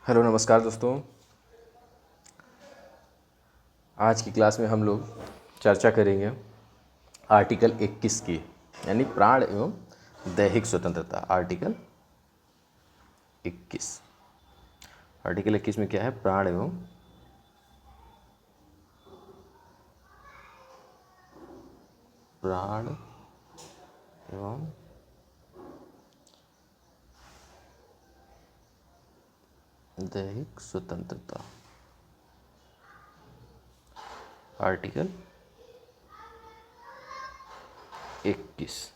Hello नमस्कार दोस्तों। आज की क्लास में हम लोग चर्चा करेंगे आर्टिकल 21 की, यानी प्राण एवं दैहिक स्वतंत्रता। आर्टिकल 21 में क्या है? प्राण एवं दैहिक स्वतंत्रता। आर्टिकल 21।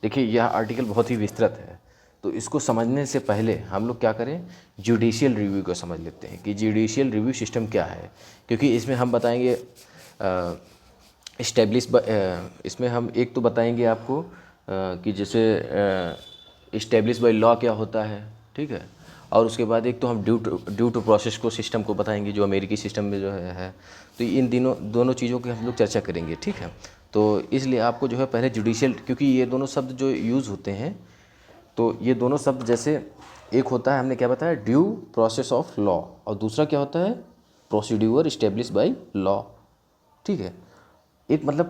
देखिए, यह आर्टिकल बहुत ही विस्तृत है, तो इसको समझने से पहले हम लोग क्या करें, जुडिशियल रिव्यू को समझ लेते हैं कि जुडिशियल रिव्यू सिस्टम क्या है। क्योंकि इसमें हम बताएंगे इसमें हम एक तो बताएंगे आपको कि जैसे इस्टेब्लिश बाय लॉ क्या होता है, ठीक है। और उसके बाद एक तो हम ड्यू टू प्रोसेस को सिस्टम को बताएंगे, जो अमेरिकी सिस्टम में जो है। तो इन दोनों चीज़ों की हम लोग चर्चा करेंगे, ठीक है। तो इसलिए आपको जो है पहले जुडिशियल, क्योंकि ये दोनों शब्द जो यूज़ होते हैं, तो ये दोनों शब्द जैसे एक होता है, हमने क्या बताया, ड्यू प्रोसेस ऑफ लॉ, और दूसरा क्या होता है, प्रोसीड्यूर इस्टेब्लिश बाय लॉ, ठीक है। एक मतलब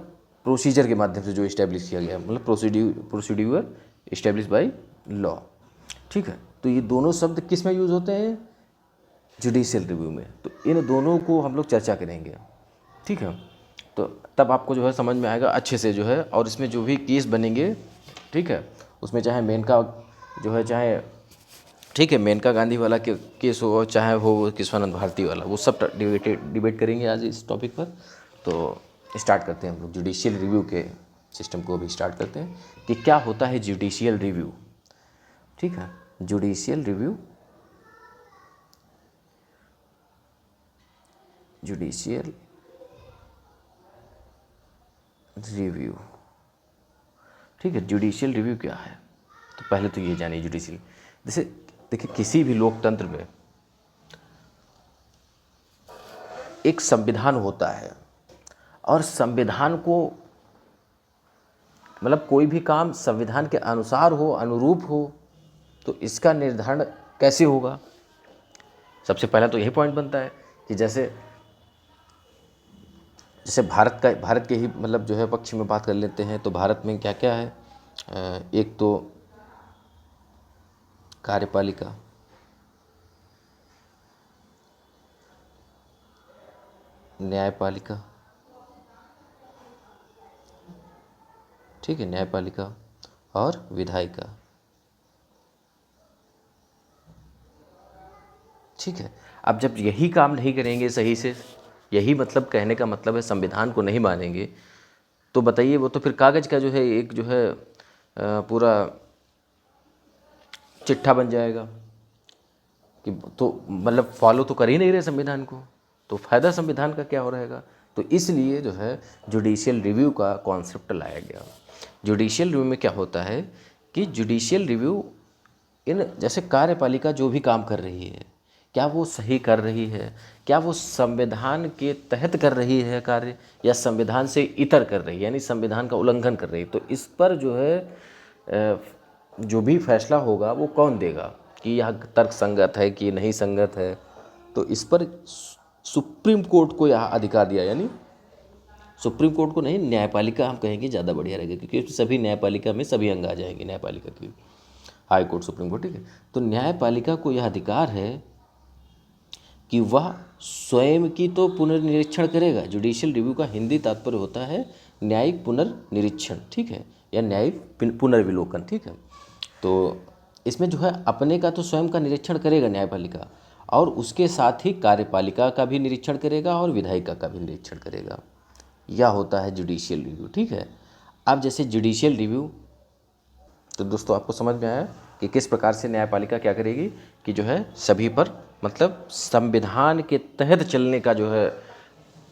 प्रोसीजर के माध्यम से जो इस्टेब्लिश किया गया, मतलब प्रोसीड्यूर इस्टेब्लिश बाय लॉ, ठीक है। तो ये दोनों शब्द किस में यूज़ होते हैं? जुडिशियल रिव्यू में। तो इन दोनों को हम लोग चर्चा करेंगे, ठीक है। तो तब आपको जो है समझ में आएगा अच्छे से जो है, और इसमें जो भी केस बनेंगे, ठीक है, उसमें चाहे मेनका जो है, चाहे ठीक है मेनका गांधी वाला केस हो, चाहे हो केशवानंद भारती वाला, वो सब डिबेट करेंगे आज इस टॉपिक पर। तो स्टार्ट करते हैं हम लोग जुडिशियल रिव्यू के सिस्टम को भी स्टार्ट करते हैं कि क्या होता है जुडिशियल रिव्यू, ठीक है। जुडिशियल रिव्यू ठीक है। जुडिशियल रिव्यू क्या है? तो पहले तो ये जानिए जुडिशियल, जैसे देखिए किसी भी लोकतंत्र में एक संविधान होता है, और संविधान को मतलब कोई भी काम संविधान के अनुसार हो, अनुरूप हो, तो इसका निर्धारण कैसे होगा? सबसे पहला तो यही पॉइंट बनता है कि जैसे जैसे भारत के ही मतलब जो है पक्ष में बात कर लेते हैं, तो भारत में क्या क्या है, एक तो कार्यपालिका, न्यायपालिका, ठीक है, न्यायपालिका और विधायिका, ठीक है। अब जब यही काम नहीं करेंगे सही से, यही मतलब कहने का मतलब है संविधान को नहीं मानेंगे, तो बताइए वो तो फिर कागज़ का जो है एक जो है पूरा चिट्ठा बन जाएगा कि तो मतलब फॉलो तो कर ही नहीं रहे संविधान को, तो फ़ायदा संविधान का क्या हो रहेगा? तो इसलिए जो है जुडिशियल रिव्यू का कॉन्सेप्ट लाया गया। जुडिशियल रिव्यू में क्या होता है कि जुडिशियल रिव्यू इन जैसे कार्यपालिका जो भी काम कर रही है, क्या वो सही कर रही है, क्या वो संविधान के तहत कर रही है कार्य, या संविधान से इतर कर रही है, यानी संविधान का उल्लंघन कर रही है। तो इस पर जो है जो भी फैसला होगा वो कौन देगा कि यह तर्क संगत है कि नहीं संगत है। तो इस पर सुप्रीम कोर्ट को यह अधिकार दिया, यानी सुप्रीम कोर्ट को नहीं, न्यायपालिका हम कहेंगे ज़्यादा बढ़िया रहेगा, क्योंकि सभी न्यायपालिका में सभी अंग आ जाएंगे न्यायपालिका की, हाई कोर्ट, सुप्रीम कोर्ट, ठीक है। तो न्यायपालिका को यह अधिकार है कि वह स्वयं की तो पुनर्निरीक्षण करेगा। जुडिशियल रिव्यू का हिंदी तात्पर्य होता है न्यायिक पुनर्निरीक्षण, ठीक है, या न्यायिक पुनर्विलोकन, ठीक है। तो इसमें जो है अपने का तो स्वयं का निरीक्षण करेगा न्यायपालिका, और उसके साथ ही कार्यपालिका का भी निरीक्षण करेगा और विधायिका का भी निरीक्षण करेगा। यह होता है जुडिशियल रिव्यू, ठीक है। अब जैसे जुडिशियल रिव्यू, तो दोस्तों आपको समझ में आया कि किस प्रकार से न्यायपालिका क्या करेगी कि जो है सभी पर मतलब संविधान के तहत चलने का जो है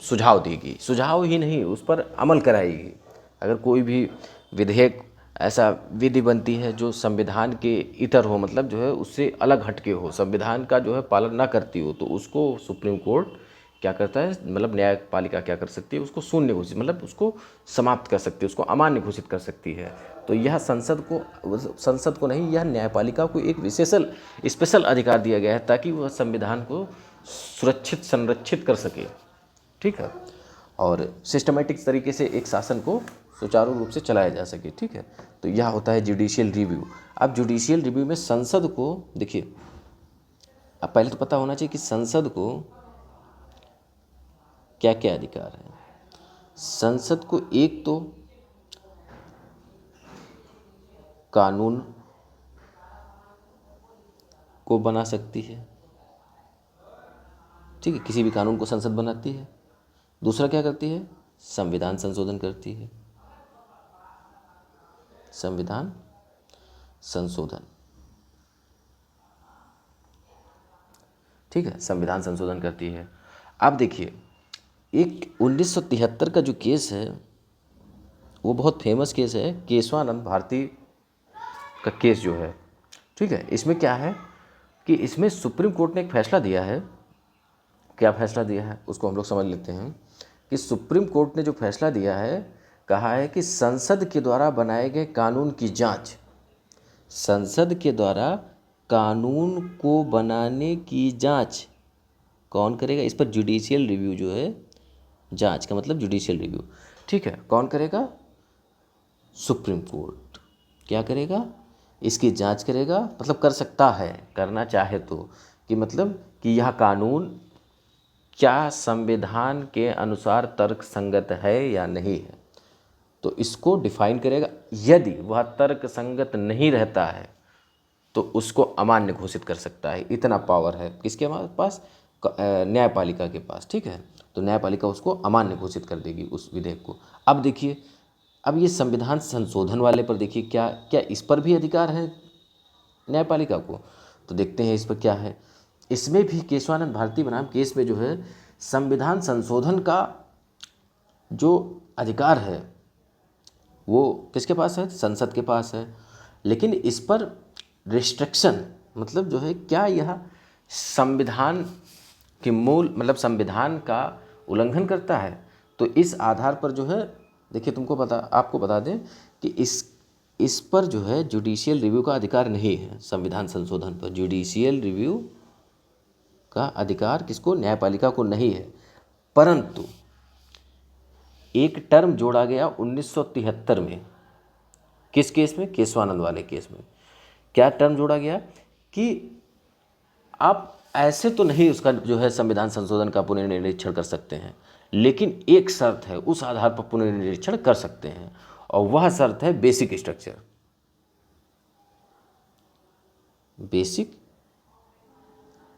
सुझाव देगी, सुझाव ही नहीं उस पर अमल कराएगी। अगर कोई भी विधेयक ऐसा विधि बनती है जो संविधान के इतर हो, मतलब जो है उससे अलग हटके हो, संविधान का जो है पालन ना करती हो, तो उसको सुप्रीम कोर्ट क्या करता है, मतलब न्यायपालिका क्या कर सकती है, उसको शून्य घोषित, मतलब उसको समाप्त कर सकती है, उसको अमान्य घोषित कर सकती है। तो यह संसद को नहीं, यह न्यायपालिका को एक स्पेशल अधिकार दिया गया है ताकि वह संविधान को सुरक्षित संरक्षित कर सके, ठीक है, और सिस्टमेटिक तरीके से एक शासन को सुचारू रूप से चलाया जा सके, ठीक है। तो यह होता है जुडिशियल रिव्यू। अब जुडिशियल रिव्यू में संसद को देखिए, अब पहले तो पता होना चाहिए कि संसद को क्या क्या अधिकार है। संसद को एक तो कानून को बना सकती है, ठीक है, किसी भी कानून को संसद बनाती है। दूसरा क्या करती है, संविधान संशोधन करती है, संविधान संशोधन, ठीक है, संविधान संशोधन करती है। अब देखिए, एक 1973 का जो केस है वो बहुत फेमस केस है, केशवानंद भारती का केस जो है, ठीक है। इसमें क्या है कि इसमें सुप्रीम कोर्ट ने एक फैसला दिया है। क्या फैसला दिया है उसको हम लोग समझ लेते हैं कि सुप्रीम कोर्ट ने जो फैसला दिया है, कहा है कि संसद के द्वारा बनाए गए कानून की जांच, संसद के द्वारा कानून को बनाने की जांच कौन करेगा, इस पर जुडिशियल रिव्यू जो है, जांच का मतलब जुडिशियल रिव्यू, ठीक है, कौन करेगा, सुप्रीम कोर्ट। क्या करेगा, इसकी जांच करेगा, मतलब कर सकता है, करना चाहे तो, कि मतलब कि यह कानून क्या संविधान के अनुसार तर्क संगत है या नहीं है, तो इसको डिफाइन करेगा। यदि वह तर्क संगत नहीं रहता है तो उसको अमान्य घोषित कर सकता है। इतना पावर है किसके पास, न्यायपालिका के पास, ठीक है। तो न्यायपालिका उसको अमान्य घोषित कर देगी उस विधेयक को। अब देखिए, अब ये संविधान संशोधन वाले पर देखिए, क्या क्या इस पर भी अधिकार है न्यायपालिका को, तो देखते हैं इस पर क्या है। इसमें भी केशवानंद भारती बनाम केस में जो है, संविधान संशोधन का जो अधिकार है वो किसके पास है, संसद के पास है। लेकिन इस पर रिस्ट्रिक्शन, मतलब जो है, क्या यह संविधान के मूल, मतलब संविधान का उल्लंघन करता है। तो इस आधार पर जो है, देखिए आपको बता दें कि इस पर जो है जुडिशियल रिव्यू का अधिकार नहीं है। संविधान संशोधन पर जुडिशियल रिव्यू का अधिकार किसको, न्यायपालिका को नहीं है। परंतु एक टर्म जोड़ा गया 1973 में, किस केस में, केशवानंद वाले केस में। क्या टर्म जोड़ा गया कि आप ऐसे तो नहीं उसका जो है संविधान संशोधन का पुनर्निरीक्षण कर सकते हैं, लेकिन एक शर्त है, उस आधार पर पुनर्निरीक्षण कर सकते हैं, और वह शर्त है बेसिक स्ट्रक्चर। बेसिक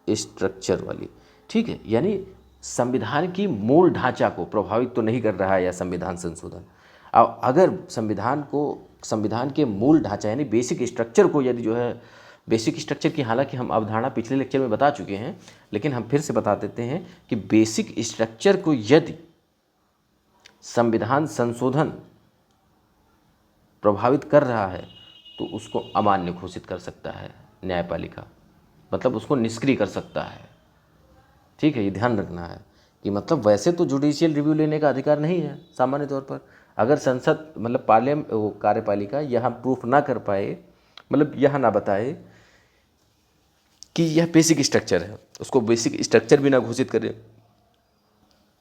स्ट्रक्चर वाली, ठीक है, यानी संविधान की मूल ढांचा को प्रभावित तो नहीं कर रहा है यह संविधान संशोधन। अब अगर संविधान के मूल ढांचा यानी बेसिक स्ट्रक्चर को यदि जो है, बेसिक स्ट्रक्चर की हालांकि हम अवधारणा पिछले लेक्चर में बता चुके हैं, लेकिन हम फिर से बता देते हैं कि बेसिक स्ट्रक्चर को यदि संविधान संशोधन प्रभावित कर रहा है तो उसको अमान्य घोषित कर सकता है न्यायपालिका, मतलब उसको निष्क्रिय कर सकता है, ठीक है। ये ध्यान रखना है कि मतलब वैसे तो जुडिशियल रिव्यू लेने का अधिकार नहीं है सामान्य तौर पर। अगर संसद, मतलब कार्यपालिका यह प्रूफ ना कर पाए, मतलब यह ना बताए कि यह बेसिक स्ट्रक्चर है, उसको बेसिक स्ट्रक्चर भी ना घोषित करे,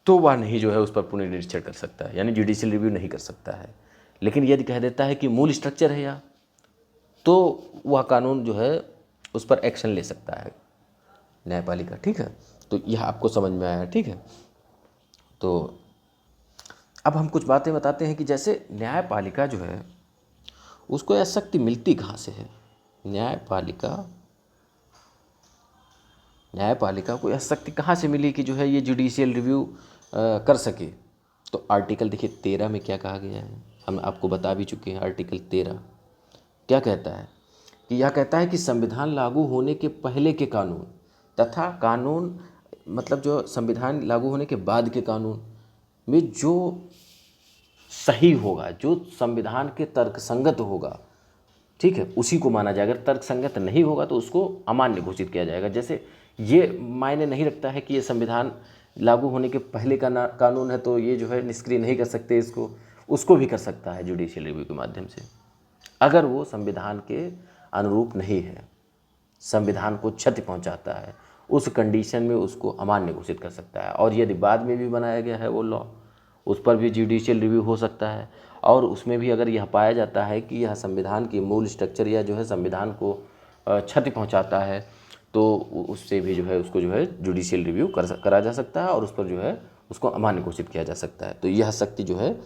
तो वह नहीं जो है उस पर पुनर्निरीक्षण कर सकता है, यानी जुडिशियल रिव्यू नहीं कर सकता है। लेकिन यदि कह देता है कि मूल स्ट्रक्चर है यह, तो वह कानून जो है उस पर एक्शन ले सकता है न्यायपालिका, ठीक है। तो यह आपको समझ में आया, ठीक है। तो अब हम कुछ बातें बताते हैं कि जैसे न्यायपालिका जो है उसको यह शक्ति मिलती कहाँ से है। न्यायपालिका को यह शक्ति कहाँ से मिली कि जो है ये जुडिशियल रिव्यू कर सके। तो आर्टिकल देखिए 13 में क्या कहा गया है, हम आपको बता भी चुके हैं। आर्टिकल 13 क्या कहता है कि यह कहता है कि संविधान लागू होने के पहले के कानून तथा कानून, मतलब जो संविधान लागू होने के बाद के कानून में जो सही होगा, जो संविधान के तर्कसंगत होगा, ठीक है, उसी को माना जाएगा। अगर तर्कसंगत नहीं होगा तो उसको अमान्य घोषित किया जाएगा। जैसे ये मायने नहीं रखता है कि ये संविधान लागू होने के पहले का कानून है, तो ये जो है निष्क्रिय नहीं कर सकते इसको, उसको भी कर सकता है जुडिशियल रिव्यू के माध्यम से, अगर वो संविधान के अनुरूप नहीं है, संविधान को क्षति पहुंचाता है, उस कंडीशन में उसको अमान्य घोषित कर सकता है। और यदि बाद में भी बनाया गया है वो लॉ, उस पर भी जुडिशियल रिव्यू हो सकता है, और उसमें भी अगर यह पाया जाता है कि यह संविधान की मूल स्ट्रक्चर या जो है संविधान को क्षति पहुंचाता है, तो उससे भी जो है उसको जो है जुडिशियल रिव्यू करा जा सकता है, और उस पर जो है उसको अमान्य घोषित किया जा सकता है। तो यह शक्ति जो है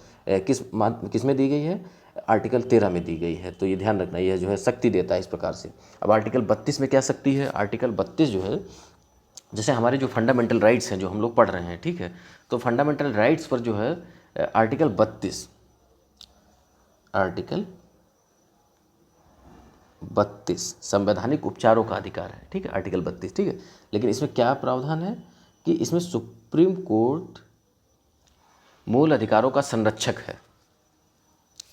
किस में दी गई है? आर्टिकल 13 में दी गई है। तो ये ध्यान रखना, यह जो है शक्ति देता है इस प्रकार से। अब आर्टिकल 32 में क्या शक्ति है? आर्टिकल 32 जो है, जैसे हमारे जो फंडामेंटल राइट्स हैं जो हम लोग पढ़ रहे हैं, ठीक है, तो फंडामेंटल राइट्स पर जो है आर्टिकल 32 संवैधानिक उपचारों का अधिकार है, ठीक है, आर्टिकल 32, ठीक है। लेकिन इसमें क्या प्रावधान है कि इसमें सुप्रीम कोर्ट मूल अधिकारों का संरक्षक है,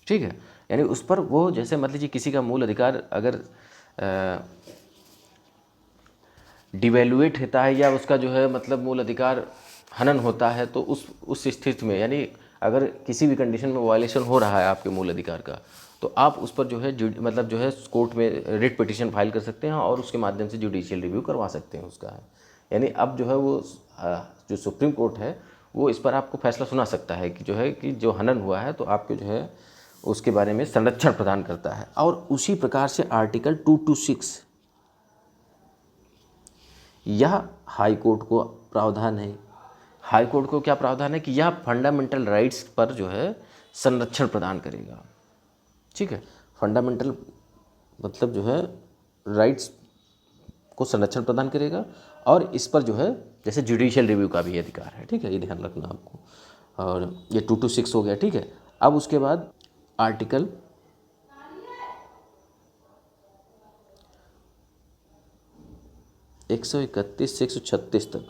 ठीक है। यानी उस पर वो, जैसे मान लीजिए किसी का मूल अधिकार अगर डिवेल्युएट होता है या उसका जो है मतलब मूल अधिकार हनन होता है, तो उस स्थिति में, यानी अगर किसी भी कंडीशन में वायलेशन हो रहा है आपके मूल अधिकार का, तो आप उस पर जो है मतलब जो है कोर्ट में रिट पिटीशन फाइल कर सकते हैं और उसके माध्यम से जुडिशियल रिव्यू करवा सकते हैं उसका है। यानी अब जो है वो जो सुप्रीम कोर्ट है वो इस पर आपको फैसला सुना सकता है कि जो है कि जो हनन हुआ है तो आपको जो है उसके बारे में संरक्षण प्रदान करता है। और उसी प्रकार से आर्टिकल 226 यह हाई कोर्ट को प्रावधान है। हाई कोर्ट को क्या प्रावधान है कि यह फंडामेंटल राइट्स पर जो है संरक्षण प्रदान करेगा, ठीक है। फंडामेंटल मतलब जो है राइट्स को संरक्षण प्रदान करेगा, और इस पर जो है जैसे जुडिशियल रिव्यू का भी अधिकार है, ठीक है, ये ध्यान रखना आपको। और ये 226 हो गया, ठीक है। अब उसके बाद आर्टिकल 131 से 136 तक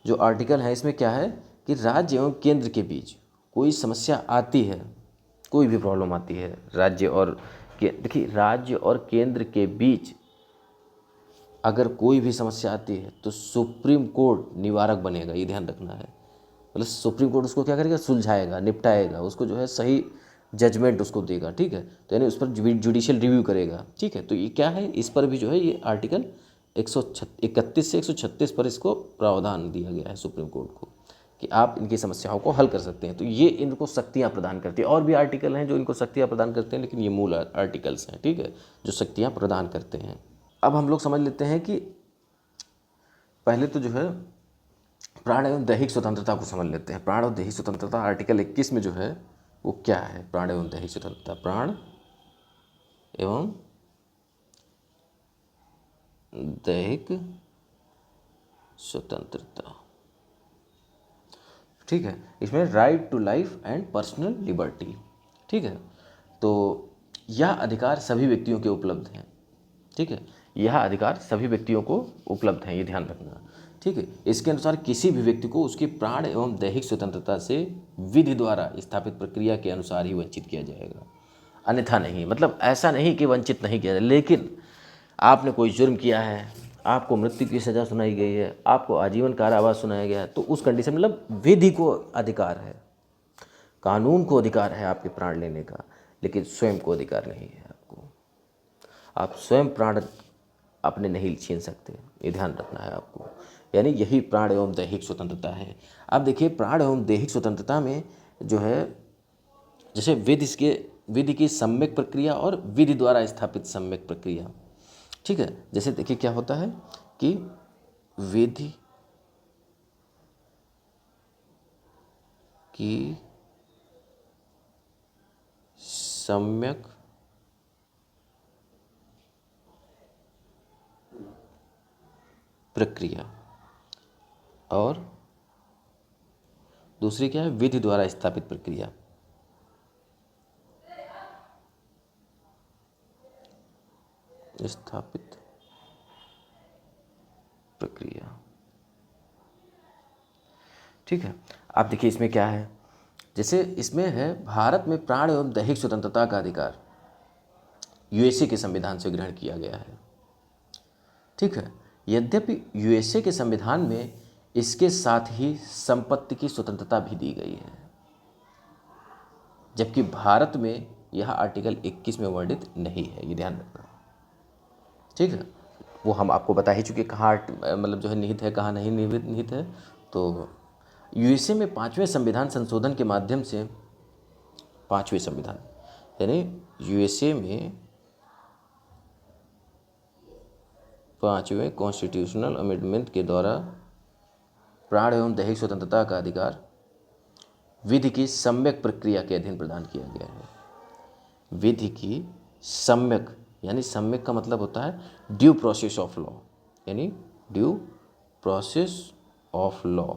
जो आर्टिकल है, इसमें क्या है कि राज्य एवं केंद्र के बीच कोई समस्या आती है, कोई भी प्रॉब्लम आती है राज्य और देखिए राज्य और केंद्र के बीच अगर कोई भी समस्या आती है तो सुप्रीम कोर्ट निवारक बनेगा, ये ध्यान रखना है। मतलब सुप्रीम कोर्ट उसको क्या करेगा? सुलझाएगा, निपटाएगा, उसको जो है सही जजमेंट उसको देगा, ठीक है। तो यानी उस पर जुडिशियल रिव्यू करेगा, ठीक है। तो ये क्या है, इस पर भी जो है ये आर्टिकल 131 से 136 पर इसको प्रावधान दिया गया है सुप्रीम कोर्ट को कि आप इनकी समस्याओं को हल कर सकते हैं। तो ये इनको शक्तियाँ प्रदान करती है। और भी आर्टिकल हैं जो इनको शक्तियाँ प्रदान करते हैं, लेकिन ये मूल आर्टिकल्स हैं, ठीक है, जो शक्तियाँ प्रदान करते हैं। अब हम लोग समझ लेते हैं कि पहले तो जो है प्राण एवं दैहिक स्वतंत्रता को समझ लेते हैं। प्राण और दैहिक स्वतंत्रता आर्टिकल 21 में जो है वो क्या है? प्राण एवं दैहिक स्वतंत्रता, प्राण एवं दैहिक स्वतंत्रता, ठीक है। इसमें right to life and personal liberty, ठीक है। तो यह अधिकार सभी व्यक्तियों के उपलब्ध हैं, ठीक है। यह अधिकार सभी व्यक्तियों को उपलब्ध हैं, ये ध्यान रखना, ठीक है। इसके अनुसार किसी भी व्यक्ति को उसकी प्राण एवं दैहिक स्वतंत्रता से विधि द्वारा स्थापित प्रक्रिया के अनुसार ही वंचित किया जाएगा, अन्यथा नहीं। मतलब ऐसा नहीं कि वंचित नहीं किया जाए, लेकिन आपने कोई जुर्म किया है, आपको मृत्यु की सज़ा सुनाई गई है, आपको आजीवन कारावास सुनाया गया है, तो उस कंडीशन मतलब विधि को अधिकार है, कानून को अधिकार है आपके प्राण लेने का, लेकिन स्वयं को अधिकार नहीं है आपको। आप स्वयं प्राण अपने नहीं छीन सकते, ये ध्यान रखना है आपको। यानी यही प्राण एवं दैहिक स्वतंत्रता है। अब देखिए प्राण एवं दैहिक स्वतंत्रता में जो है जैसे विधि की सम्यक प्रक्रिया और विधि द्वारा स्थापित सम्यक प्रक्रिया, ठीक है। जैसे देखिए क्या होता है कि विधि की सम्यक प्रक्रिया और दूसरी क्या है? विधि द्वारा स्थापित प्रक्रिया। स्थापित प्रक्रिया, ठीक है। आप देखिए इसमें क्या है, जैसे इसमें है भारत में प्राण एवं दैहिक स्वतंत्रता का अधिकार यूएसए के संविधान से ग्रहण किया गया है, ठीक है। यद्यपि यूएसए के संविधान में इसके साथ ही संपत्ति की स्वतंत्रता भी दी गई है, जबकि भारत में यह आर्टिकल 21 में वर्णित नहीं है, ये ध्यान रखना। ठीक है, वो हम आपको बता ही चुके कहाँ मतलब जो है निहित है, कहाँ नहीं निहित है। तो यूएसए में 5वें संविधान संशोधन के माध्यम से, 5वें संविधान यानी यूएसए में 5वें कॉन्स्टिट्यूशनल अमेंडमेंट के द्वारा प्राण एवं दैहिक स्वतंत्रता का अधिकार विधि की सम्यक प्रक्रिया के अधीन प्रदान किया गया है। विधि की सम्यक, यानी सम्यक का मतलब होता है ड्यू प्रोसेस ऑफ लॉ, यानी ड्यू प्रोसेस ऑफ लॉ।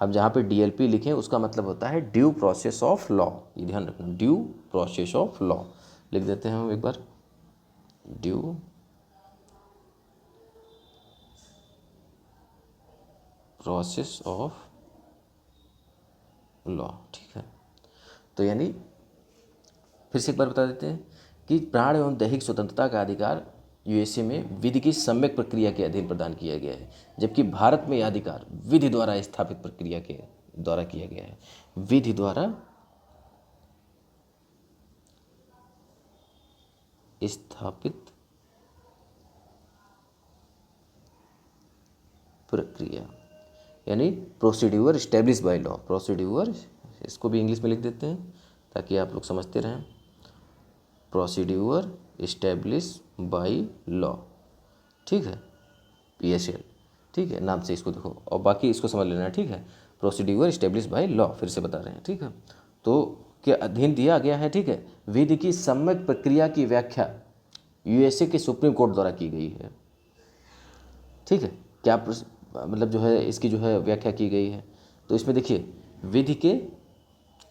अब जहाँ पे डीएलपी लिखें उसका मतलब होता है ड्यू प्रोसेस ऑफ लॉ, ये ध्यान रखना, ड्यू प्रोसेस ऑफ लॉ लिख देते हैं हम एक बार, ड्यू प्रोसेस ऑफ लॉ। ठीक है, तो यानी फिर से एक बार बता देते हैं कि प्राण एवं दैहिक स्वतंत्रता का अधिकार यूएसए में विधि की सम्यक प्रक्रिया के अधीन प्रदान किया गया है, जबकि भारत में यह अधिकार विधि द्वारा स्थापित प्रक्रिया के द्वारा किया गया है। विधि द्वारा स्थापित प्रक्रिया, यानी procedure establish by law. Procedure, इसको भी इंग्लिश में लिख देते हैं ताकि आप लोग समझते रहें, प्रोसीड्यूर इस्टेब्लिश बाय लॉ। ठीक है, PSL, ठीक है, नाम से इसको देखो और बाकी इसको समझ लेना है। ठीक है, प्रोसीड्यूर इस्टेब्लिश बाय लॉ, फिर से बता रहे हैं। ठीक है, तो के अधीन दिया गया है। ठीक है, विधि की सम्यक प्रक्रिया की व्याख्या यूएसए के सुप्रीम कोर्ट द्वारा की गई है। ठीक है, क्या मतलब जो है इसकी जो है व्याख्या की गई है, तो इसमें देखिए विधि के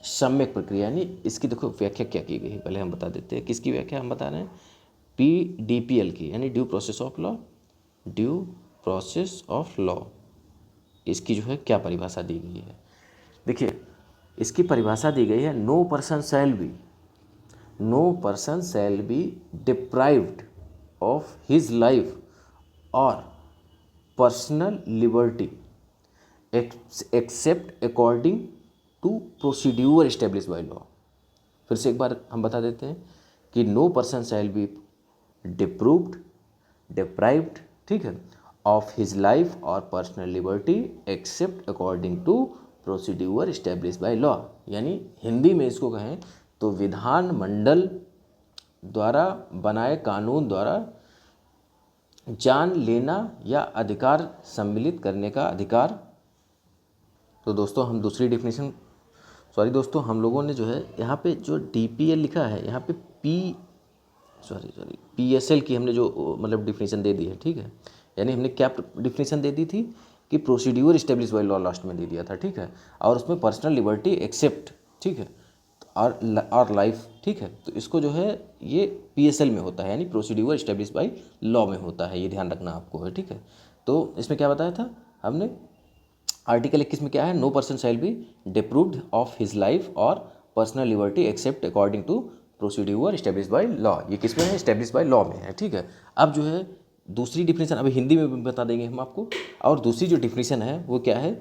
सम्यक प्रक्रिया, यानी इसकी देखो व्याख्या क्या की गई है, पहले हम बता देते हैं किसकी व्याख्या हम बता रहे हैं, PDPL की, यानी due process of law. Due process of law, इसकी जो है क्या परिभाषा दी गई है, देखिए इसकी परिभाषा दी गई है, no person shall be deprived of his life और personal liberty except according to procedure establish by law. फिर से एक बार हम बता देते हैं कि no person shall be deprived, ठीक है, ऑफ हिज लाइफ और personal liberty except according to procedure establish by law. यानी हिंदी में इसको कहें तो विधान मंडल द्वारा बनाए कानून द्वारा जान लेना या अधिकार सम्मिलित करने का अधिकार। तो दोस्तों हम दूसरी डेफिनेशन, सॉरी दोस्तों, हम लोगों ने जो है यहाँ पे जो DPL लिखा है, यहाँ पे PSL की हमने जो मतलब डिफिनेशन दे दी है। ठीक है, यानी हमने क्या डिफिनेशन दे दी थी कि procedure establish by law last में दे दिया था। ठीक है, और उसमें पर्सनल लिबर्टी एक्सेप्ट, ठीक है, और लाइफ। ठीक है, तो इसको जो है ये PSL में होता है, यानी प्रोसीड्यूर इस्टेब्लिश बाय लॉ में होता है, ये ध्यान रखना आपको है। ठीक है, तो इसमें क्या बताया था हमने, आर्टिकल 21 में क्या है, no person shall be deprived of his life और personal liberty except according to procedure establish by law. ये किस में है, इस्टेब्लिश बाय लॉ में है। ठीक है, अब जो है दूसरी डिफिनेशन अभी हिंदी में भी बता देंगे हम आपको, और दूसरी जो डिफिनेशन है वो क्या है,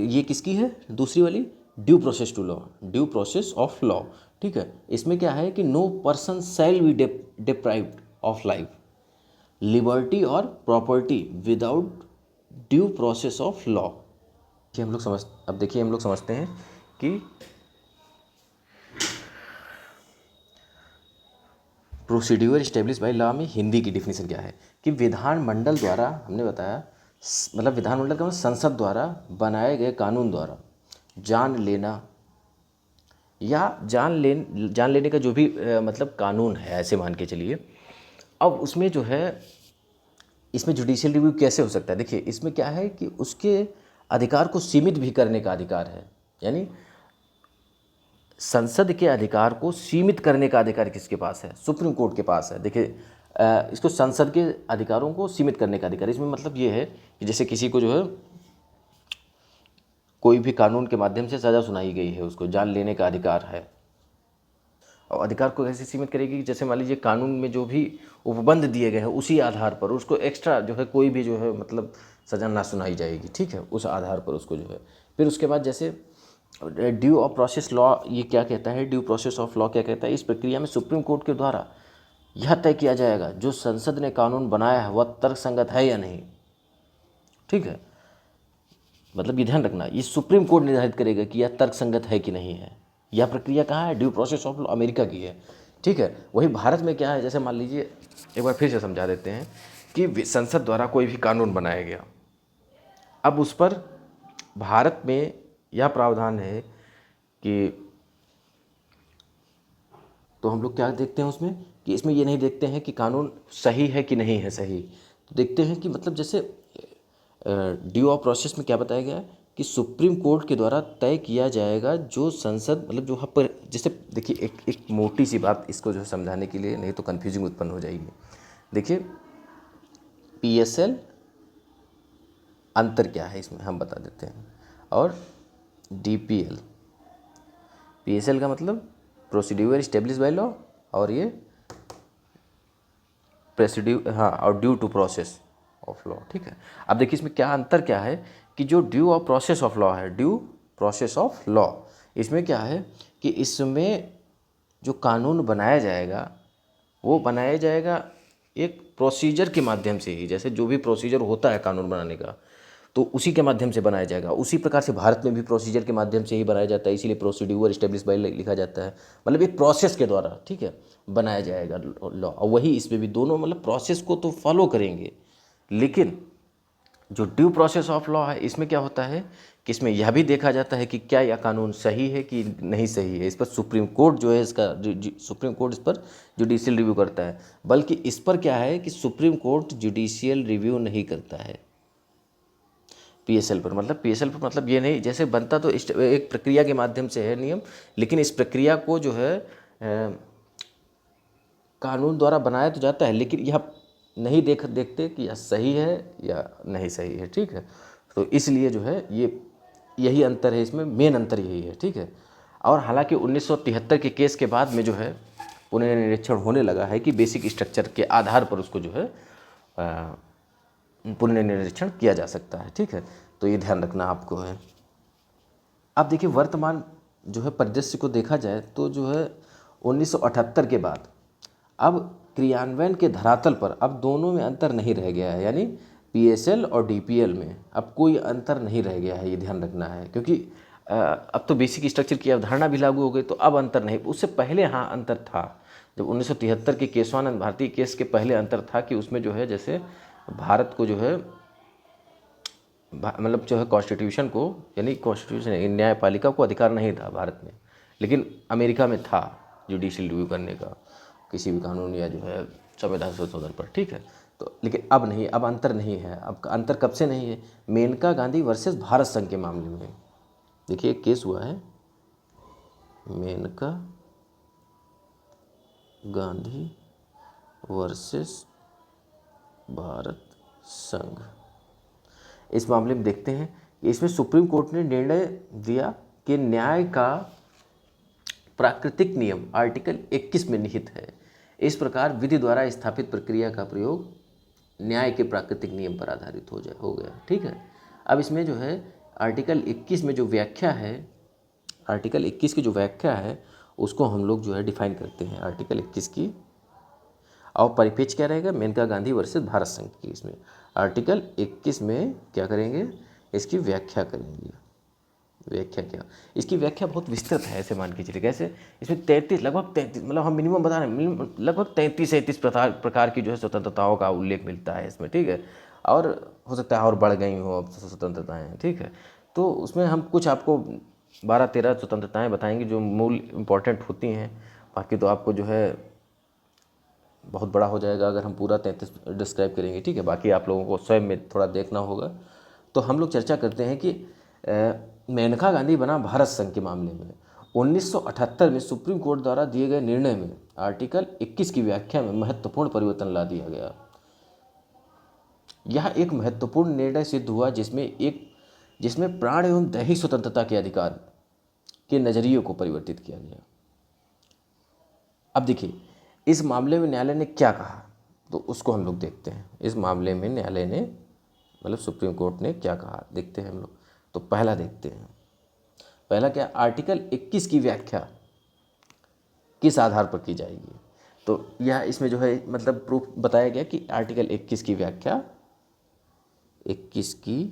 ये किसकी है दूसरी वाली, due process to law, due process of law. ठीक है, इसमें क्या है कि no person shall be deprived of life, liberty और property without due process of law. अब देखिए हम लोग समझते हैं कि प्रोसीड्यूर इस्टेब्लिश बाय लॉ में हिंदी की डिफिनेशन क्या है कि विधानमंडल द्वारा, हमने बताया मतलब विधानमंडल का मतलब संसद द्वारा बनाए गए कानून द्वारा जान लेना या जान लेने का जो भी मतलब कानून है, ऐसे मान के चलिए। अब उसमें जो है इसमें जुडिशियल रिव्यू कैसे हो सकता है, देखिए इसमें क्या है कि उसके अधिकार को सीमित भी करने का अधिकार है, यानी संसद के अधिकार को सीमित करने का अधिकार किसके पास है, सुप्रीम कोर्ट के पास है। देखिए इसको संसद के अधिकारों को सीमित करने का अधिकार, इसमें मतलब ये है कि जैसे किसी को जो है कोई भी कानून के माध्यम से सज़ा सुनाई गई है, उसको जान लेने का अधिकार है, और अधिकार को कैसे सीमित करेगी कि जैसे मान लीजिए कानून में जो भी उपबंध दिए गए हैं उसी आधार पर उसको एक्स्ट्रा जो है कोई भी जो है मतलब सज़ा ना सुनाई जाएगी, ठीक है, उस आधार पर उसको जो है। फिर उसके बाद जैसे ड्यू ऑफ प्रोसेस लॉ ये क्या कहता है, ड्यू प्रोसेस ऑफ लॉ क्या कहता है, इस प्रक्रिया में सुप्रीम कोर्ट के द्वारा यह तय किया जाएगा जो संसद ने कानून बनाया है वह तर्कसंगत है या नहीं, ठीक है। मतलब ये ध्यान रखना, ये सुप्रीम कोर्ट निर्धारित करेगा कि यह तर्कसंगत है कि नहीं है। यह प्रक्रिया कहाँ है, due process of law America की है, ठीक है। वही भारत में क्या है, जैसे मान लीजिए एक बार फिर से समझा देते हैं कि संसद द्वारा कोई भी कानून बनाया गया, अब उस पर भारत में यह प्रावधान है कि तो हम लोग क्या देखते हैं उसमें कि इसमें ये नहीं देखते हैं कि कानून सही है कि नहीं है सही, तो देखते हैं कि मतलब जैसे ड्यू ऑफ प्रोसेस में क्या बताया गया है कि सुप्रीम कोर्ट के द्वारा तय किया जाएगा जो संसद मतलब जो यहाँ पर जैसे देखिए एक मोटी सी बात इसको जो है समझाने के लिए, नहीं तो कन्फ्यूजिंग उत्पन्न हो जाएगी। देखिए पीएसएल अंतर क्या है इसमें हम बता देते हैं, और डीपीएल, पीएसएल का मतलब प्रोसीड्यूर इस्टेब्लिश बाय लॉ, और ये प्रेसिड्यू हाँ और due to process of law, ठीक है। अब देखिए इसमें क्या अंतर क्या है कि जो due of process of law है, ड्यू प्रोसेस ऑफ लॉ, इसमें क्या है कि इसमें जो कानून बनाया जाएगा वो बनाया जाएगा एक प्रोसीजर के माध्यम से ही, जैसे जो भी प्रोसीजर होता है कानून बनाने का तो उसी के माध्यम से बनाया जाएगा। उसी प्रकार से भारत में भी प्रोसीजर के माध्यम से ही बनाया जाता है, इसीलिए प्रोसीड्यूर इस्टेब्लिश बाय लिखा जाता है, मतलब एक प्रोसेस के द्वारा, ठीक है, बनाया जाएगा लॉ। और वही इसमें भी दोनों मतलब प्रोसेस को तो फॉलो करेंगे, लेकिन जो ड्यू प्रोसेस ऑफ लॉ है इसमें क्या होता है कि इसमें यह भी देखा जाता है कि क्या यह कानून सही है कि नहीं सही है। इस पर सुप्रीम कोर्ट जो है इसका सुप्रीम कोर्ट इस पर जुडिशियल रिव्यू करता है, बल्कि इस पर क्या है कि सुप्रीम कोर्ट जुडिशियल रिव्यू नहीं करता है पीएसएल पर। मतलब पीएसएल पर मतलब ये नहीं, जैसे बनता तो एक प्रक्रिया के माध्यम से है नियम, लेकिन इस प्रक्रिया को जो है कानून द्वारा बनाया तो जाता है, लेकिन यह नहीं देखते कि यह सही है या नहीं सही है, ठीक है। तो इसलिए जो है ये यही अंतर है, इसमें मेन अंतर यही है, ठीक है। और हालांकि 1973 के केस के बाद में जो है पुनर्निरीक्षण होने लगा है कि बेसिक स्ट्रक्चर के आधार पर उसको जो है पुनर्निरीक्षण किया जा सकता है, ठीक है। तो ये ध्यान रखना आपको है। अब देखिए वर्तमान जो है परिदृश्य को देखा जाए तो जो है 1978 के बाद अब क्रियान्वयन के धरातल पर अब दोनों में अंतर नहीं रह गया है, यानी पीएसएल और डीपीएल में अब कोई अंतर नहीं रह गया है, ये ध्यान रखना है। क्योंकि अब तो बेसिक स्ट्रक्चर की अवधारणा भी लागू हो गई, तो अब अंतर नहीं, उससे पहले हाँ अंतर था। जब 1973 के केशवानंद भारती केस के पहले अंतर था कि उसमें जो है जैसे भारत को जो है मतलब जो है कॉन्स्टिट्यूशन को, यानी कॉन्स्टिट्यूशन न्यायपालिका को अधिकार नहीं था भारत में, लेकिन अमेरिका में था जुडिशियल रिव्यू करने का किसी भी कानून या जो है संविधान संशोधन पर, ठीक है। तो लेकिन अब नहीं, अब अंतर नहीं है। अब अंतर कब से नहीं है, मेनका गांधी वर्सेस भारत संघ के मामले में। देखिए एक केस हुआ है मेनका गांधी वर्सेस भारत संघ। इस मामले में देखते हैं कि इसमें सुप्रीम कोर्ट ने निर्णय दिया कि न्याय का प्राकृतिक नियम आर्टिकल 21 में निहित है। इस प्रकार विधि द्वारा स्थापित प्रक्रिया का प्रयोग न्याय के प्राकृतिक नियम पर आधारित हो गया, ठीक है। अब इसमें जो है आर्टिकल 21 में जो व्याख्या है, आर्टिकल 21 की जो व्याख्या है उसको हम लोग जो है डिफाइन करते हैं आर्टिकल 21 की। और परिपेक्ष क्या रहेगा, मेनका गांधी वर्सेस भारत संघ की। इसमें आर्टिकल 21 में क्या करेंगे, इसकी व्याख्या करेंगे। व्याख्या क्या, इसकी व्याख्या बहुत विस्तृत है, ऐसे मान के चलिए कैसे, इसमें 33 लगभग 33 मतलब हम मिनिमम बता रहे हैं, लगभग 33-37 प्रकार की जो है स्वतंत्रताओं का उल्लेख मिलता है इसमें, ठीक है। और हो सकता है और बढ़ गई हो अब स्वतंत्रताएँ, ठीक है। तो उसमें हम कुछ आपको 12-13 स्वतंत्रताएँ बताएंगे जो मूल इम्पॉर्टेंट होती हैं। बाकी तो आपको जो है बहुत बड़ा हो जाएगा अगर हम पूरा 33 डिस्क्राइब करेंगे, ठीक है। बाकी आप लोगों को स्वयं में थोड़ा देखना होगा। तो हम लोग चर्चा करते हैं कि मेनका गांधी बना भारत संघ के मामले में 1978 में सुप्रीम कोर्ट द्वारा दिए गए निर्णय में आर्टिकल 21 की व्याख्या में महत्वपूर्ण परिवर्तन ला दिया गया। यह एक महत्वपूर्ण निर्णय सिद्ध हुआ जिसमें प्राण एवं दैहिक स्वतंत्रता के अधिकार के नजरिए को परिवर्तित किया गया। अब देखिए इस मामले में न्यायालय ने क्या कहा, तो उसको हम लोग देखते हैं। इस मामले में न्यायालय ने मतलब सुप्रीम कोर्ट ने क्या कहा देखते हैं हम लोग। तो पहला देखते हैं, पहला क्या, आर्टिकल 21 की व्याख्या किस आधार पर की जाएगी। तो यह इसमें जो है मतलब प्रूफ बताया गया कि आर्टिकल 21 की व्याख्या 21 की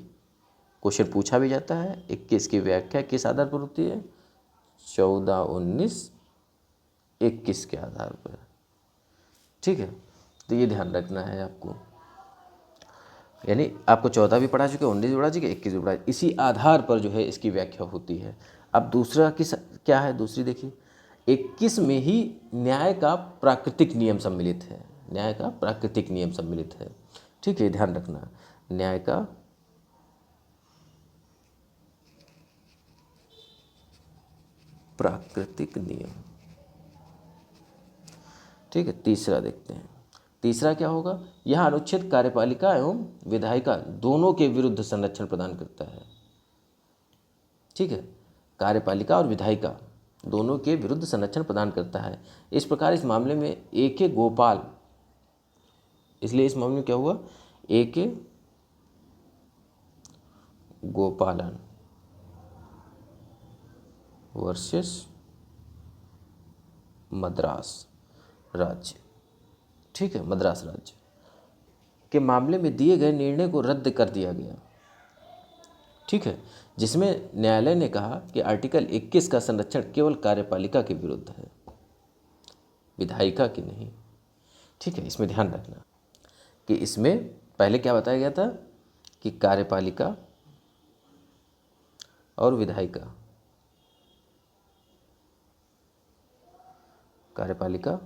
क्वेश्चन पूछा भी जाता है, 21 की व्याख्या किस आधार पर होती है, 14, 19, 21 के आधार पर। ठीक है, तो ये ध्यान रखना है आपको, यानी आपको 14 भी पढ़ा चुके, 19 भी पढ़ा चुके, 21 भी पढ़ा, इसी आधार पर जो है इसकी व्याख्या होती है। अब दूसरा किस क्या है, दूसरी देखिए, 21 में ही न्याय का प्राकृतिक नियम सम्मिलित है, न्याय का प्राकृतिक नियम सम्मिलित है। ठीक है, ध्यान रखना, न्याय का प्राकृतिक नियम। ठीक है, तीसरा देखते हैं, तीसरा क्या होगा, यह अनुच्छेद कार्यपालिका एवं विधायिका दोनों के विरुद्ध संरक्षण प्रदान करता है। ठीक है, कार्यपालिका और विधायिका दोनों के विरुद्ध संरक्षण प्रदान करता है। इस प्रकार इस मामले में ए.के. गोपाल, इसलिए इस मामले में क्या हुआ, ए.के. गोपालन वर्सेस मद्रास राज्य। ठीक है, मद्रास राज्य के मामले में दिए गए निर्णय को रद्द कर दिया गया। ठीक है, जिसमें न्यायालय ने कहा कि आर्टिकल 21 का संरक्षण केवल कार्यपालिका के विरुद्ध है, विधायिका की नहीं। ठीक है, इसमें ध्यान रखना कि इसमें पहले क्या बताया गया था कि कार्यपालिका और विधायिका, कार्यपालिका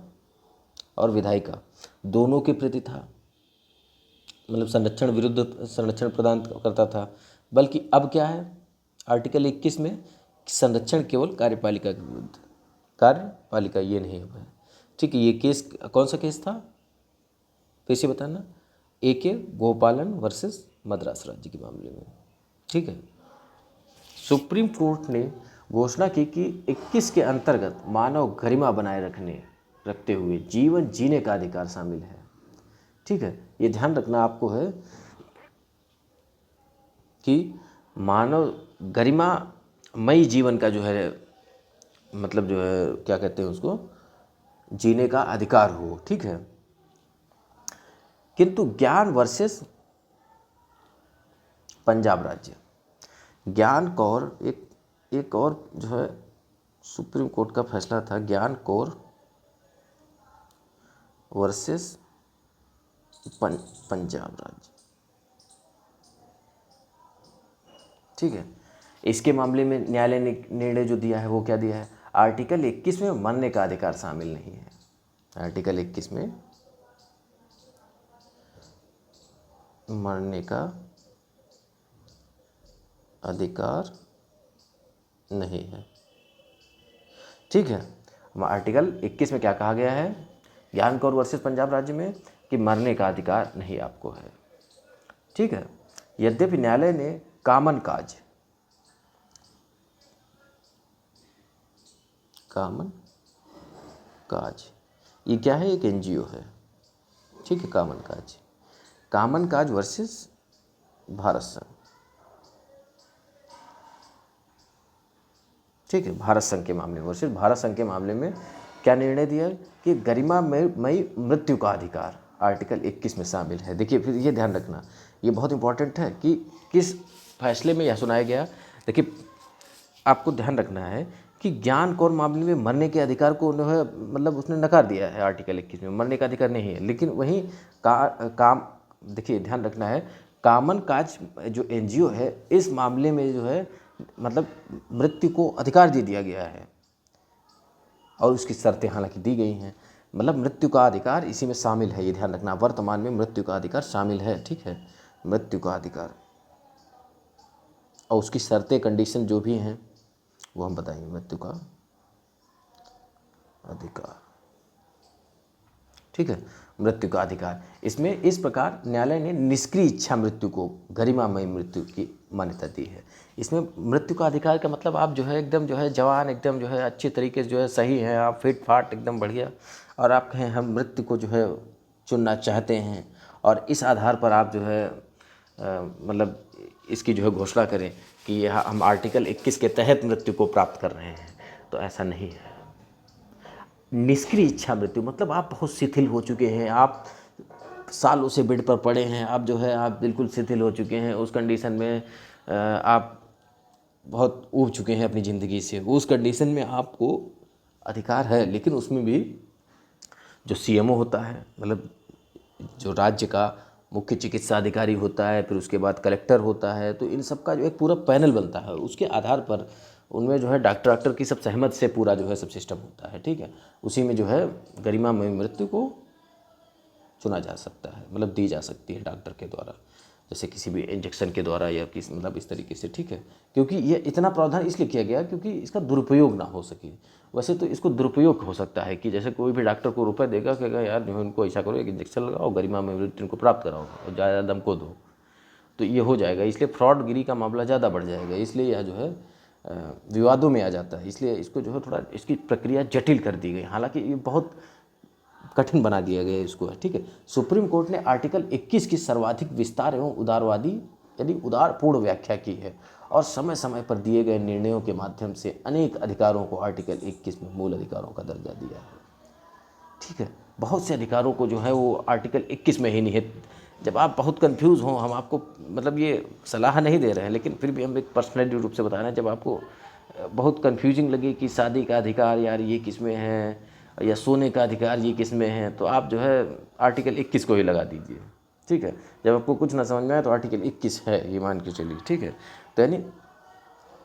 और विधायिका दोनों के प्रति था, मतलब संरक्षण प्रदान करता था। बल्कि अब क्या है, आर्टिकल 21 में संरक्षण केवल कार्यपालिका के विरुद्ध, कार्यपालिका ये नहीं हुआ है। ठीक है, ये केस कौन सा केस था, फिर से बताना, ए.के. गोपालन वर्सेस मद्रास राज्य के मामले में। ठीक है, सुप्रीम कोर्ट ने घोषणा की कि 21 के अंतर्गत मानव गरिमा बनाए रखते हुए जीवन जीने का अधिकार शामिल है। ठीक है, ये ध्यान रखना आपको है कि मानव गरिमामयी जीवन का जो है मतलब जो है क्या कहते हैं उसको, जीने का अधिकार हो। ठीक है, किंतु ज्ञान वर्सेस पंजाब राज्य, ज्ञान कौर एक और जो है सुप्रीम कोर्ट का फैसला था, ज्ञान कौर वर्सेस पंजाब राज्य। ठीक है, इसके मामले में न्यायालय ने निर्णय जो दिया है वो क्या दिया है, आर्टिकल 21 में मरने का अधिकार शामिल नहीं है, आर्टिकल 21 में मरने का अधिकार नहीं है। ठीक है, आर्टिकल 21 में क्या कहा गया है, ज्ञान कौर वर्सेस पंजाब राज्य में, कि मरने का अधिकार नहीं आपको है। ठीक है, यद्यपि न्यायालय ने कामन काज ये क्या है, एक एनजीओ है। ठीक है, कामन काज वर्सेस भारत संघ। ठीक है, भारत संघ के मामले में, वर्सेस भारत संघ के मामले में क्या निर्णय दिया कि गरिमामयी मृत्यु का अधिकार आर्टिकल 21 में शामिल है। देखिए फिर ये ध्यान रखना, ये बहुत इंपॉर्टेंट है कि किस फैसले में यह सुनाया गया। देखिए आपको ध्यान रखना है कि ज्ञान कौर मामले में मरने के अधिकार को मतलब उसने नकार दिया है, आर्टिकल 21 में मरने का अधिकार नहीं है। लेकिन वहीं देखिए ध्यान रखना है, कामन काज जो एनजीओ है इस मामले में जो है मतलब मृत्यु को अधिकार दे दिया गया है और उसकी शर्तें हालांकि दी गई हैं, मतलब मृत्यु का अधिकार इसी में शामिल है। ये ध्यान रखना, वर्तमान में मृत्यु का अधिकार शामिल है। ठीक है, मृत्यु का अधिकार और उसकी शर्तें कंडीशन जो भी हैं वो हम बताएंगे। मृत्यु का अधिकार, ठीक है, मृत्यु का अधिकार, इसमें इस प्रकार न्यायालय ने निष्क्रिय इच्छा मृत्यु को गरिमामयी मृत्यु की मान्यता दी है। इसमें मृत्यु का अधिकार का मतलब आप जो है एकदम जो है जवान, एकदम जो है अच्छी तरीके से जो है सही हैं, आप फिट फाट एकदम बढ़िया, और आप कहें हम मृत्यु को जो है चुनना चाहते हैं और इस आधार पर आप जो है मतलब इसकी जो है घोषणा करें कि यह हम आर्टिकल 21 के तहत मृत्यु को प्राप्त कर रहे हैं, तो ऐसा नहीं है। निष्क्रिय इच्छा मृत्यु मतलब आप बहुत शिथिल हो चुके हैं, आप सालों से बेड पर पड़े हैं, आप जो है आप बिल्कुल शिथिल हो चुके हैं, उस कंडीशन में आप बहुत ऊब चुके हैं अपनी ज़िंदगी से, उस कंडीशन में आपको अधिकार है। लेकिन उसमें भी जो सीएमओ होता है, मतलब जो राज्य का मुख्य चिकित्सा अधिकारी होता है, फिर उसके बाद कलेक्टर होता है, तो इन सब का जो एक पूरा पैनल बनता है, उसके आधार पर उनमें जो है डॉक्टर की सब सहमत से पूरा जो है सब सिस्टम होता है, ठीक है। उसी में जो है गरिमामय मृत्यु को चुना जा सकता है, मतलब दी जा सकती है डॉक्टर के द्वारा, जैसे किसी भी इंजेक्शन के द्वारा या किसी मतलब इस तरीके से, ठीक है। क्योंकि ये इतना प्रावधान इसलिए किया गया क्योंकि इसका दुरुपयोग ना हो सके। वैसे तो इसको दुरुपयोग हो सकता है कि जैसे कोई भी डॉक्टर को रुपए देगा, कहेगा यार जो है उनको ऐसा करो, एक इंजेक्शन लगाओ, गरिमामय मृत्यु इनको प्राप्त कराओ और ज़्यादा दम को दो, तो ये हो जाएगा। इसलिए फ्रॉडगिरी का मामला ज़्यादा बढ़ जाएगा, इसलिए यह जो है विवादों में आ जाता है। इसलिए इसको जो है थोड़ा इसकी प्रक्रिया जटिल कर दी गई, हालांकि ये बहुत कठिन बना दिया गया इसको, है, ठीक है। सुप्रीम कोर्ट ने आर्टिकल 21 की सर्वाधिक विस्तार एवं उदारवादी यानी उदारपूर्ण व्याख्या की है और समय समय पर दिए गए निर्णयों के माध्यम से अनेक अधिकारों को आर्टिकल 21 में मूल अधिकारों का दर्जा दिया है, ठीक है। बहुत से अधिकारों को जो है वो आर्टिकल 21 में ही निहित। जब आप बहुत कंफ्यूज हों, हम आपको मतलब ये सलाह नहीं दे रहे हैं, लेकिन फिर भी हम एक पर्सनली रूप से बता रहे हैं, जब आपको बहुत कंफ्यूजिंग लगे कि शादी का अधिकार यार ये किस में है या सोने का अधिकार ये किस में है, तो आप जो है आर्टिकल 21 को ही लगा दीजिए, ठीक है। जब आपको कुछ ना समझ में आए तो आर्टिकल 21 है ये मान के चलिए, ठीक है। तो यानी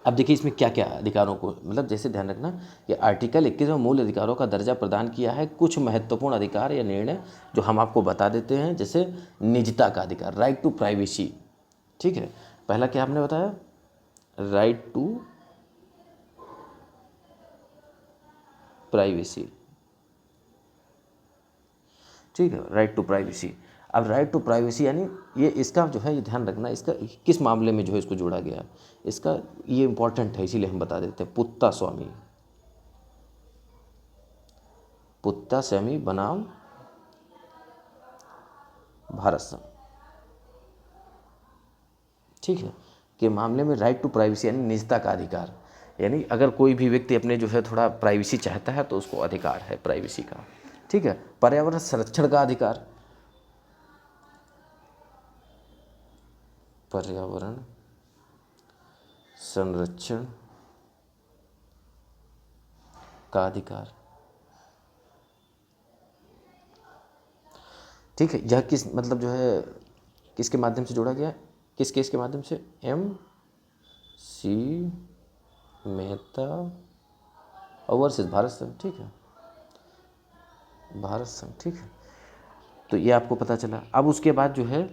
अब देखिए इसमें क्या क्या अधिकारों को, मतलब जैसे ध्यान रखना कि आर्टिकल 21 में मूल अधिकारों का दर्जा प्रदान किया है। कुछ महत्वपूर्ण अधिकार या निर्णय जो हम आपको बता देते हैं, जैसे निजता का अधिकार, राइट टू प्राइवेसी, ठीक है। पहला क्या आपने बताया, राइट टू प्राइवेसी, ठीक है, राइट टू प्राइवेसी। अब राइट टू प्राइवेसी यानी ये इसका जो है ये ध्यान रखना, इसका किस मामले में जो है इसको जोड़ा गया, इसका ये इंपॉर्टेंट है, इसीलिए हम बता देते हैं। पुत्ता स्वामी बनाम भारत संघ, ठीक है, के मामले में राइट टू प्राइवेसी यानी निजता का अधिकार, यानी अगर कोई भी व्यक्ति अपने जो है थोड़ा प्राइवेसी चाहता है तो उसको अधिकार है प्राइवेसी का, ठीक है। पर्यावरण संरक्षण का अधिकार, पर्यावरण संरक्षण का अधिकार, ठीक है। यह किस मतलब जो है किसके माध्यम से जोड़ा गया, किस केस के माध्यम से, MC मेहता और वर्सेस भारत संघ, ठीक है, भारत संघ, ठीक है। तो ये आपको पता चला। अब उसके बाद जो है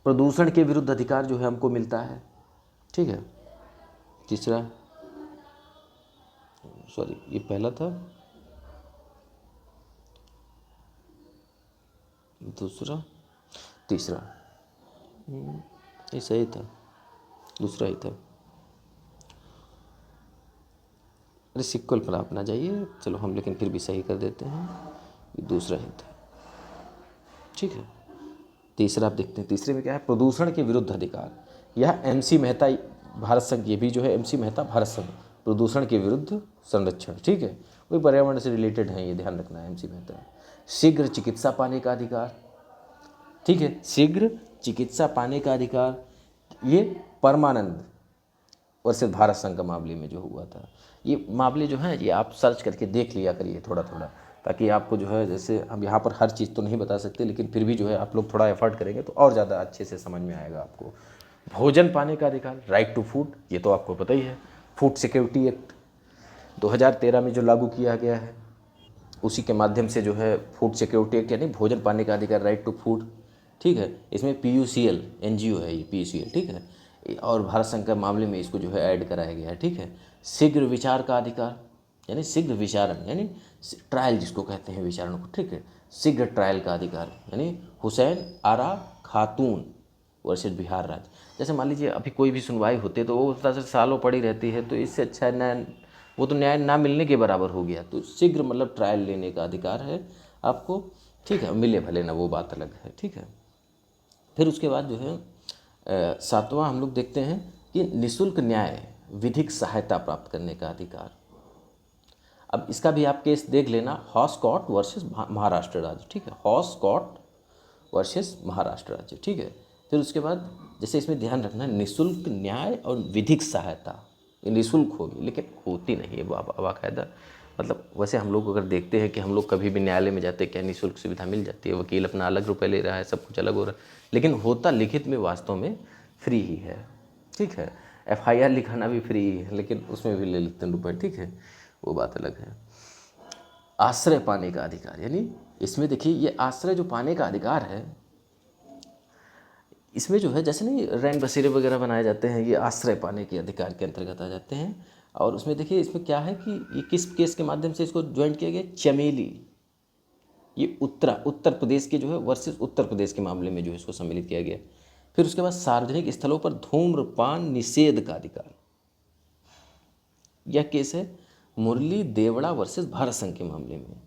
प्रदूषण के विरुद्ध अधिकार जो है हमको मिलता है, ठीक है। तीसरा, सॉरी ये पहला था, दूसरा, तीसरा, ये सही था, दूसरा ही था। अरे सिक्वल पर आप ना जाइए, चलो हम लेकिन फिर भी सही कर देते हैं, ये दूसरा ही था, ठीक है। तीसरा आप देखते हैं, तीसरे में क्या है, प्रदूषण के विरुद्ध अधिकार। यह MC मेहता भारत संघ, ये भी जो है MC मेहता भारत संघ, प्रदूषण के विरुद्ध संरक्षण, ठीक है, वही पर्यावरण से रिलेटेड है, ये ध्यान रखना है MC मेहता। शीघ्र चिकित्सा पाने का अधिकार, ठीक है, शीघ्र चिकित्सा पाने का अधिकार, ये परमानंद वर्सेस भारत संघ का मामले में जो हुआ था। ये मामले जो हैं ये आप सर्च करके देख लिया करिए थोड़ा थोड़ा, ताकि आपको जो है, जैसे हम यहाँ पर हर चीज़ तो नहीं बता सकते, लेकिन फिर भी जो है आप लोग थोड़ा एफर्ट करेंगे तो और ज़्यादा अच्छे से समझ में आएगा आपको। भोजन पाने का अधिकार, राइट टू फूड, ये तो आपको पता ही है। फूड सिक्योरिटी एक्ट 2013 में जो लागू किया गया है, उसी के माध्यम से जो है फूड सिक्योरिटी एक्ट यानी भोजन पाने का अधिकार, राइट टू फूड, ठीक है। इसमें PUCL NGO है ये, PUCL, ठीक है, और भारत संघ के मामले में इसको जो है ऐड कराया गया है, ठीक है। शीघ्र विचार का अधिकार यानी शीघ्र विचारण यानी ट्रायल जिसको कहते हैं विचारण को, ठीक है। शीघ्र ट्रायल का अधिकार यानी हुसैन आरा खातून वर्सेस बिहार राज्य। जैसे मान लीजिए अभी कोई भी सुनवाई होती है तो वो तरह से सालों पड़ी रहती है, तो इससे अच्छा है न्याय, वो तो न्याय ना मिलने के बराबर हो गया। तो शीघ्र मतलब ट्रायल लेने का अधिकार है आपको, ठीक है, मिले भले ना वो बात अलग है, ठीक है। फिर उसके बाद जो है 7वां हम लोग देखते हैं कि निःशुल्क न्याय विधिक सहायता प्राप्त करने का अधिकार। अब इसका भी आप केस देख लेना, हॉस्कॉट वर्सेस महाराष्ट्र राज्य, ठीक है, हॉस्कॉट वर्सेस महाराष्ट्र राज्य, ठीक है। फिर उसके बाद जैसे इसमें ध्यान रखना है निःशुल्क न्याय और विधिक सहायता, ये निःशुल्क होगी लेकिन होती नहीं है बाकायदा। मतलब वैसे हम लोग अगर देखते हैं कि हम लोग कभी भी न्यायालय में जाते हैं, क्या निःशुल्क सुविधा मिल जाती है, वकील अपना अलग रुपये ले रहा है, सब कुछ अलग हो रहा है, लेकिन होता लिखित में वास्तव में फ्री ही है, ठीक है। FIR लिखाना भी फ्री ही है, लेकिन उसमें भी ले लेते हैं रुपये, ठीक है, वो बात अलग है। आश्रय पाने का अधिकार, यानी इसमें देखिए ये आश्रय जो पाने का अधिकार है, इसमें जो है जैसे नहीं रैन बसेरे वगैरह बनाए जाते हैं, ये आश्रय पाने के अधिकार के अंतर्गत आ जाते हैं। और उसमें देखिए इसमें क्या है कि ये किस केस के माध्यम से इसको ज्वाइन किया गया, चमेली, ये उत्तर प्रदेश के जो है वर्सेस उत्तर प्रदेश के मामले में जो है इसको सम्मिलित किया गया। फिर उसके बाद सार्वजनिक स्थलों पर धूम्रपान निषेध का अधिकार, यह केस है मुरली देवड़ा वर्सेस भारत संघ के मामले में।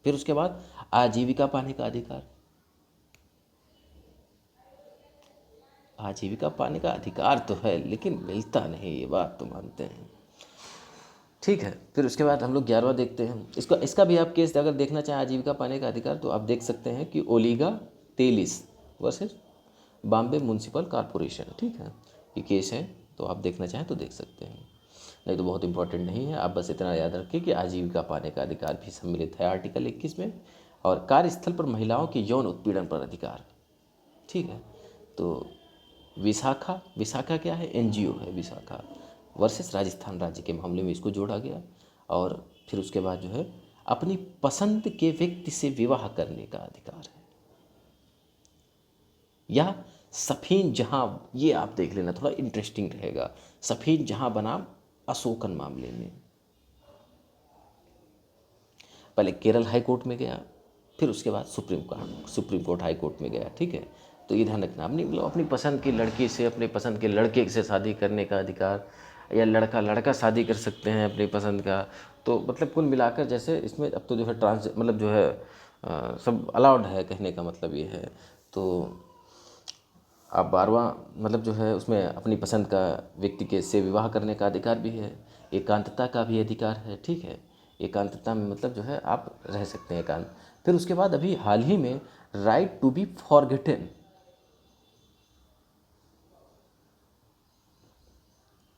फिर उसके बाद आजीविका पाने का अधिकार, आजीविका पाने का अधिकार तो है लेकिन मिलता नहीं, ये बात तो मानते हैं, ठीक है। फिर उसके बाद हम लोग 11वां देखते हैं, इसका भी आप केस अगर देखना चाहें आजीविका पाने का अधिकार, तो आप देख सकते हैं कि Olga Tellis versus Bombay municipal corporation, ठीक है, ये केस है, तो आप देखना चाहें तो देख सकते हैं, नहीं तो बहुत इंपॉर्टेंट नहीं है। आप बस इतना याद रखिए कि आजीविका पाने का अधिकार भी सम्मिलित है आर्टिकल 21 में। और कार्यस्थल पर महिलाओं के यौन उत्पीड़न पर अधिकार, ठीक है। तो विशाखा क्या है, NGO है विशाखा वर्सेस राजस्थान राज्य के मामले में इसको जोड़ा गया। और फिर उसके बाद जो है अपनी पसंद के व्यक्ति से विवाह करने का अधिकार है, या सफीन जहां, ये आप देख लेना, थोड़ा इंटरेस्टिंग रहेगा, सफीन जहां बनाम अशोकन मामले में पहले केरल हाई कोर्ट में गया, फिर उसके बाद सुप्रीम कोर्ट हाई कोर्ट में गया, ठीक है। तो ये ध्यान रखना, अपनी पसंद की लड़की से अपने पसंद के लड़के से शादी करने का अधिकार, या लड़का शादी कर सकते हैं अपनी पसंद का। तो मतलब कुल मिलाकर जैसे इसमें अब तो जो है मतलब जो है सब अलाउड है, कहने का मतलब ये है। तो आप 12वां मतलब जो है उसमें अपनी पसंद का व्यक्ति के से विवाह करने का अधिकार भी है, एकांतता का भी अधिकार है, ठीक है। एकांतता में मतलब जो है आप रह सकते हैं एकांत। फिर उसके बाद अभी हाल ही में राइट टू बी फॉरगेटन,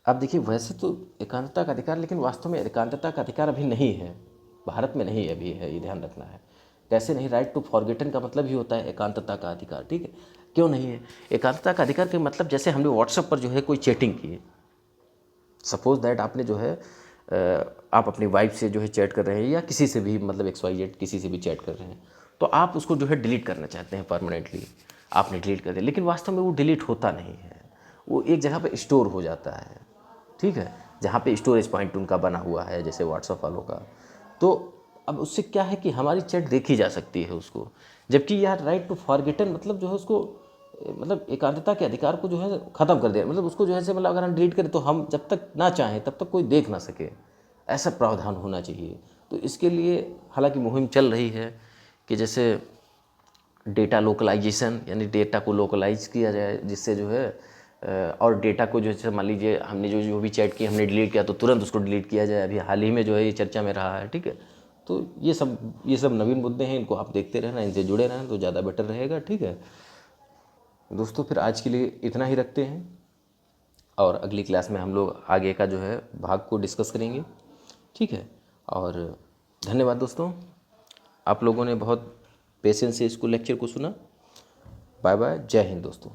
अब देखिए वैसे तो एकांतता का अधिकार, लेकिन वास्तव में एकांतता का अधिकार अभी नहीं है, भारत में नहीं अभी है, ये ध्यान रखना है। कैसे नहीं, राइट टू फॉरगेटन का मतलब ही होता है एकांतता का अधिकार, ठीक है। क्यों नहीं है एकांतता का अधिकार, के मतलब जैसे हमने व्हाट्सएप पर जो है कोई चैटिंग की, सपोज दैट आपने जो है आप अपनी वाइफ से जो है चैट कर रहे हैं, या किसी से भी मतलब XYZ किसी से भी चैट कर रहे हैं, तो आप उसको जो है डिलीट करना चाहते हैं परमानेंटली, आपने डिलीट कर दिया, लेकिन वास्तव में वो डिलीट होता नहीं है, वो एक जगह पर स्टोर हो जाता है, ठीक है, जहाँ पे स्टोरेज पॉइंट उनका बना हुआ है जैसे व्हाट्सएप वालों का। तो अब उससे क्या है कि हमारी चैट देखी जा सकती है उसको, जबकि यार राइट टू फॉरगेटन मतलब जो है उसको मतलब एकांतता के अधिकार को जो है ख़त्म कर दिया, मतलब उसको जो है से मतलब अगर हम डिलीट करें तो हम जब तक ना चाहें तब तक कोई देख ना सके, ऐसा प्रावधान होना चाहिए। तो इसके लिए हालांकि मुहिम चल रही है कि जैसे डेटा लोकलाइजेशन, यानी डेटा को लोकलाइज किया जाए, जिससे जो है और डेटा को जो है मान लीजिए हमने जो भी चैट की हमने डिलीट किया तो तुरंत उसको डिलीट किया जाए, अभी हाल ही में जो है ये चर्चा में रहा है, ठीक है। तो ये सब नवीन मुद्दे हैं, इनको आप देखते रहना, इनसे जुड़े रहना तो ज़्यादा बेटर रहेगा, ठीक है दोस्तों। फिर आज के लिए इतना ही रखते हैं, और अगली क्लास में हम लोग आगे का जो है भाग को डिस्कस करेंगे, ठीक है। और धन्यवाद दोस्तों, आप लोगों ने बहुत पेशेंस से इसको लेक्चर को सुना। बाय बाय, जय हिंद दोस्तों।